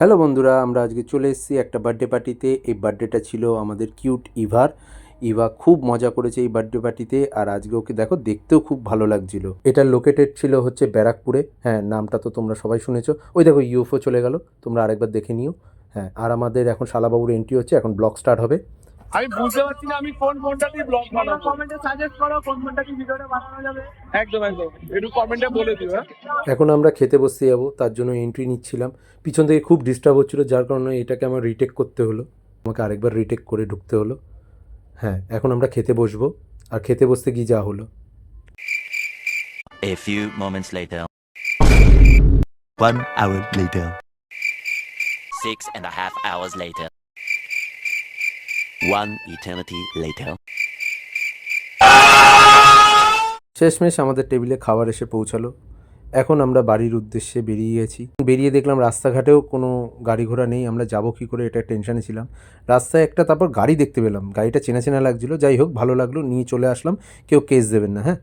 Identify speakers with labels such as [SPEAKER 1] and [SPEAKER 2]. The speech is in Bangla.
[SPEAKER 1] হ্যালো বন্ধুরা, আমরা আজকে চলে এসেছি একটা বার্থডে পার্টিতে। এই বার্থডেটা ছিল আমাদের কিউট ইভার। ইভা খুব মজা করেছে এই বার্থডে পার্টিতে, আর আজকে ওকে দেখো দেখতেও খুব ভালো লাগছিল। এটা লোকেটেড ছিল হচ্ছে ব্যারাকপুরে। হ্যাঁ, নামটা তো তোমরা সবাই শুনেছো। ওই দেখো ইউএফও চলে গেল, তোমরা আরেকবার দেখে নিও। হ্যাঁ, আর আমাদের এখন শালাবাবুর এন্ট্রি হচ্ছে, এখন ব্লগ স্টার্ট হবে।
[SPEAKER 2] আমি বুঝতে পারছি না আমি কোন ফোনটা দিয়ে ব্লগ বানাবো। কমেন্টে সাজেস্ট করো কোন ফোনটা দিয়ে ভিডিওটা বানানো যাবে। একদম একদম একটু কমেন্টে বলে দিও। হ্যাঁ,
[SPEAKER 1] এখন আমরা খেতে বসতে যাবো, তার জন্য এন্ট্রি নিচ্ছিলাম। পিছন থেকে খুব ডিস্টার্ব হচ্ছিলো, যার কারণে এটাকে আমার রিটেক করতে হলো, আমাকে আরেকবার রিটেক করে ঢুকতে হলো। হ্যাঁ, এখন আমরা খেতে বসবো, আর খেতে বসতে গিয়ে যা হলো।
[SPEAKER 3] A few moments later. 1 hour later. 6.5 hours later. 1 eternity later.
[SPEAKER 1] শেষমেশ আমাদের টেবিলে খাবার এসে পৌঁছালো। এখন আমরা বাড়ির উদ্দেশ্যে বেরিয়ে গেছি। বেরিয়ে দেখলাম রাস্তাঘাটেও কোনো গাড়ি ঘোড়া নেই, আমরা যাব কী করে এটা টেনশানে ছিলাম। রাস্তায় একটা তারপর গাড়ি দেখতে পেলাম, গাড়িটা চেনা চেনা লাগছিলো। যাই হোক, ভালো লাগলো, নিয়ে চলে আসলাম। কেউ কেস দেবেন না। হ্যাঁ,